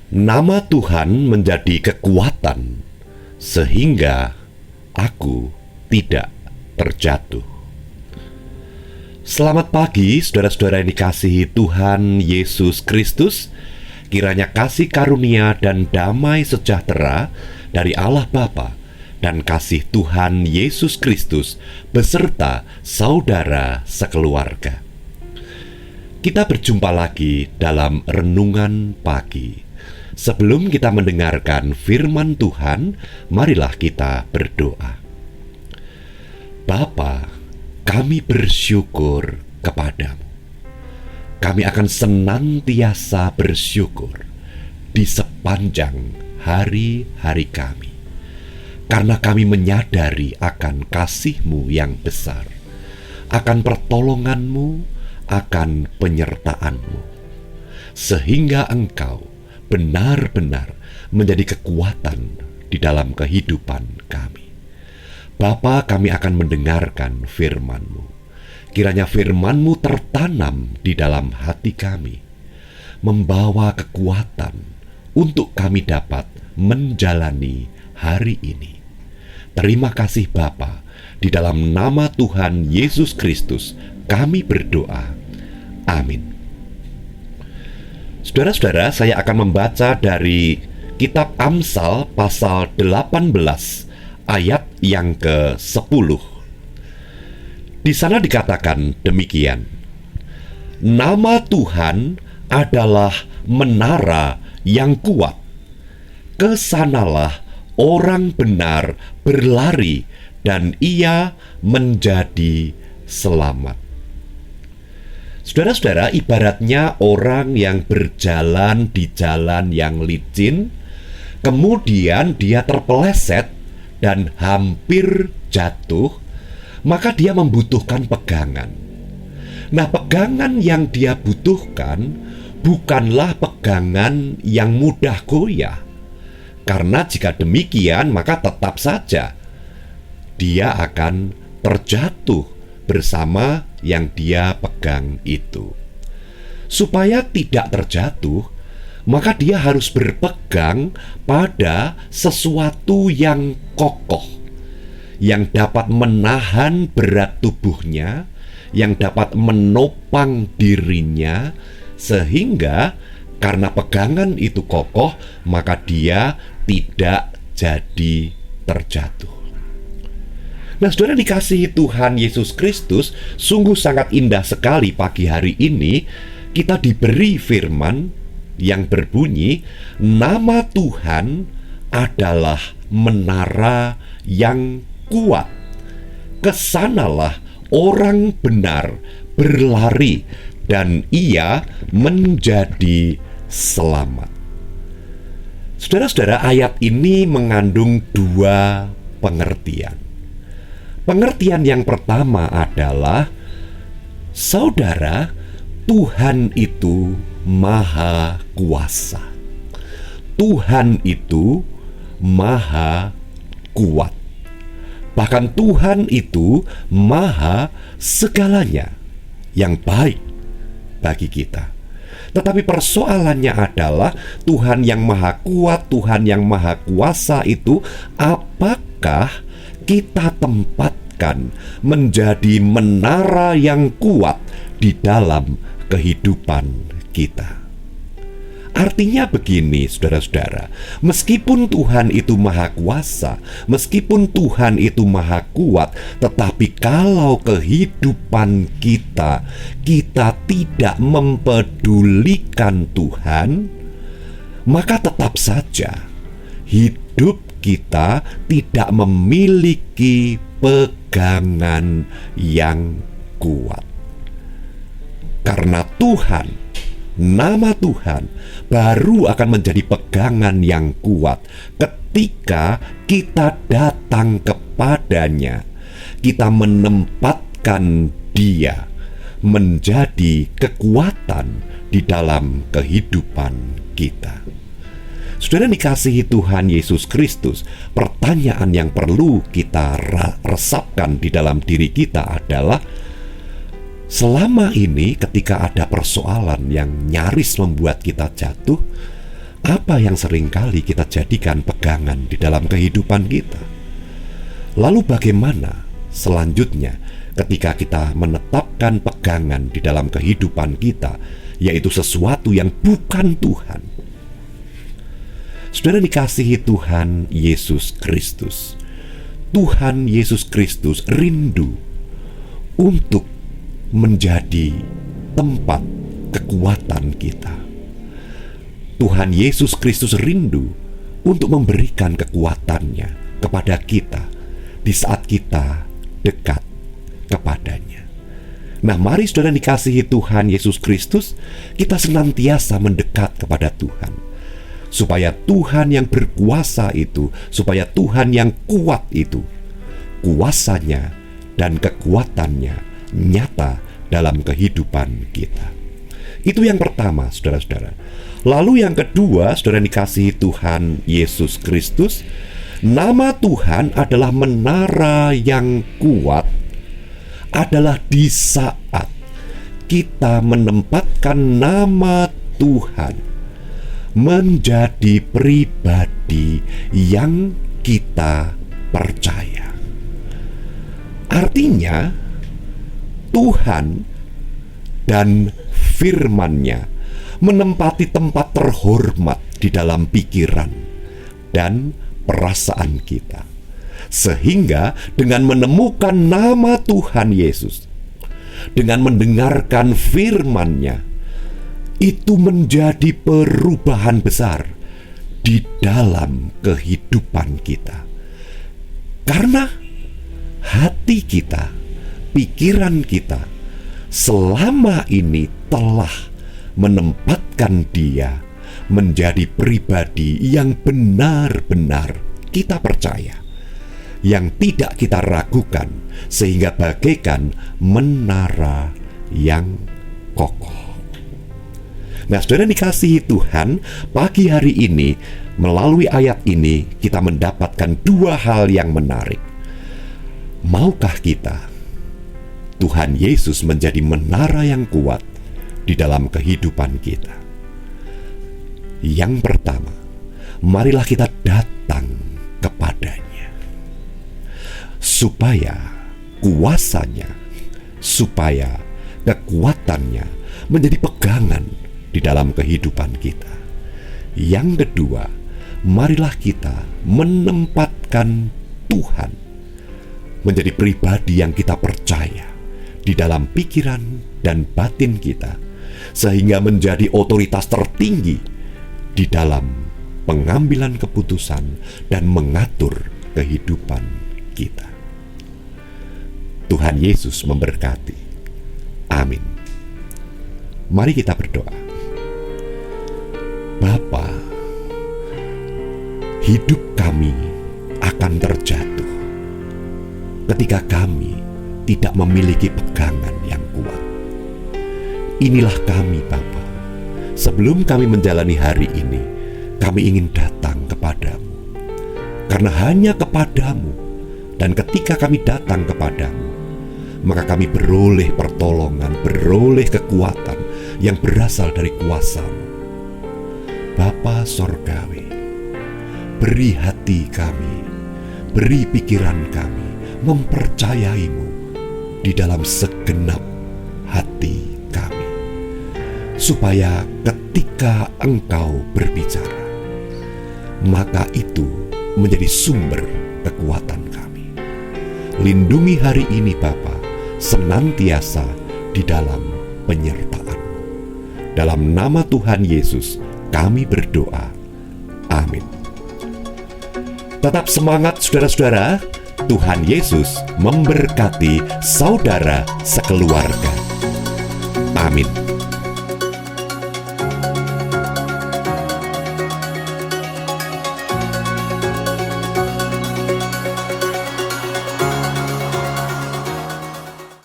Nama Tuhan menjadi kekuatan sehingga aku tidak terjatuh. Selamat pagi saudara-saudara yang dikasihi Tuhan Yesus Kristus. Kiranya kasih karunia dan damai sejahtera dari Allah Bapa dan kasih Tuhan Yesus Kristus beserta saudara sekeluarga. Kita berjumpa lagi dalam renungan pagi. Sebelum kita mendengarkan firman Tuhan, marilah kita berdoa. Bapa, kami bersyukur kepadamu. Kami akan senantiasa bersyukur di sepanjang hari-hari kami, karena kami menyadari akan kasih-Mu yang besar, akan pertolongan-Mu, akan penyertaan-Mu, sehingga Engkau benar-benar menjadi kekuatan di dalam kehidupan kami. Bapa, kami akan mendengarkan firman-Mu. Kiranya firman-Mu tertanam di dalam hati kami, membawa kekuatan untuk kami dapat menjalani hari ini. Terima kasih Bapa, di dalam nama Tuhan Yesus Kristus kami berdoa. Amin. Saudara-saudara, saya akan membaca dari kitab Amsal pasal 18 ayat yang ke-10. Di sana dikatakan demikian: Nama Tuhan adalah menara yang kuat. Kesanalah orang benar berlari dan ia menjadi selamat. Saudara-saudara, ibaratnya orang yang berjalan di jalan yang licin, kemudian dia terpeleset dan hampir jatuh, maka dia membutuhkan pegangan. Nah, pegangan yang dia butuhkan bukanlah pegangan yang mudah goyah, karena jika demikian maka tetap saja dia akan terjatuh bersama yang dia pegang itu. Supaya tidak terjatuh, maka dia harus berpegang pada sesuatu yang kokoh, yang dapat menahan berat tubuhnya, yang dapat menopang dirinya, sehingga karena pegangan itu kokoh, maka dia tidak jadi terjatuh. Nah, saudara dikasihi Tuhan Yesus Kristus, sungguh sangat indah sekali pagi hari ini kita diberi firman yang berbunyi, nama Tuhan adalah menara yang kuat. Kesanalah orang benar berlari dan ia menjadi selamat. Saudara-saudara, ayat ini mengandung dua pengertian. Pengertian yang pertama adalah, saudara, Tuhan itu maha kuasa. Tuhan itu maha kuat. Bahkan Tuhan itu maha segalanya yang baik bagi kita. Tetapi persoalannya adalah Tuhan yang maha kuat, Tuhan yang maha kuasa itu apakah kita tempatkan menjadi menara yang kuat di dalam kehidupan kita. Artinya begini, saudara-saudara, meskipun Tuhan itu maha kuasa, meskipun Tuhan itu maha kuat, tetapi kalau kehidupan kita tidak mempedulikan Tuhan, maka tetap saja hidup kita tidak memiliki pegangan yang kuat. Karena Tuhan, nama Tuhan baru akan menjadi pegangan yang kuat ketika kita datang kepadanya, kita menempatkan Dia menjadi kekuatan di dalam kehidupan kita. Saudara dikasihi Tuhan Yesus Kristus, pertanyaan yang perlu kita resapkan di dalam diri kita adalah, selama ini ketika ada persoalan yang nyaris membuat kita jatuh, Apa yang seringkali kita jadikan pegangan di dalam kehidupan kita? Lalu bagaimana selanjutnya ketika kita menetapkan pegangan di dalam kehidupan kita, yaitu sesuatu yang bukan Tuhan? Saudara dikasihi Tuhan Yesus Kristus, Tuhan Yesus Kristus rindu untuk menjadi tempat kekuatan kita. Tuhan Yesus Kristus rindu untuk memberikan kekuatannya kepada kita di saat kita dekat kepadanya. Nah, mari saudara dikasihi Tuhan Yesus Kristus, kita senantiasa mendekat kepada Tuhan, supaya Tuhan yang berkuasa itu, supaya Tuhan yang kuat itu, kuasanya dan kekuatannya nyata dalam kehidupan kita. Itu yang pertama, saudara-saudara. Lalu yang kedua, saudara dikasihi Tuhan Yesus Kristus, nama Tuhan adalah menara yang kuat, adalah di saat kita menempatkan nama Tuhan menjadi pribadi yang kita percaya. Artinya, Tuhan dan firman-Nya menempati tempat terhormat di dalam pikiran dan perasaan kita. Sehingga dengan menemukan nama Tuhan Yesus, dengan mendengarkan firman-Nya, itu menjadi perubahan besar di dalam kehidupan kita. Karena hati kita, pikiran kita selama ini telah menempatkan Dia menjadi pribadi yang benar-benar kita percaya, yang tidak kita ragukan, sehingga bagaikan menara yang kokoh. Nah, saudara dikasihi Tuhan, pagi hari ini melalui ayat ini kita mendapatkan dua hal yang menarik. Maukah kita Tuhan Yesus menjadi menara yang kuat di dalam kehidupan kita? Yang pertama, marilah kita datang kepadanya, supaya kuasanya, supaya kekuatannya menjadi pegangan di dalam kehidupan kita. Yang kedua, marilah kita menempatkan Tuhan menjadi pribadi yang kita percaya di dalam pikiran dan batin kita, sehingga menjadi otoritas tertinggi di dalam pengambilan keputusan dan mengatur kehidupan kita. Tuhan Yesus memberkati. Amin. Mari kita berdoa. Bapa, hidup kami akan terjatuh ketika kami tidak memiliki pegangan yang kuat. Inilah kami, Bapa. Sebelum kami menjalani hari ini, kami ingin datang kepadamu. Karena hanya kepadamu, dan ketika kami datang kepadamu, maka kami beroleh pertolongan, beroleh kekuatan yang berasal dari kuasa-Mu. Bapa Sorgawi, beri hati kami, beri pikiran kami mempercayai-Mu di dalam segenap hati kami, supaya ketika Engkau berbicara, maka itu menjadi sumber kekuatan kami. Lindungi hari ini Bapa, senantiasa di dalam penyertaan-Mu. Dalam nama Tuhan Yesus kami berdoa. Amin. Tetap semangat saudara-saudara. Tuhan Yesus memberkati saudara sekeluarga. Amin.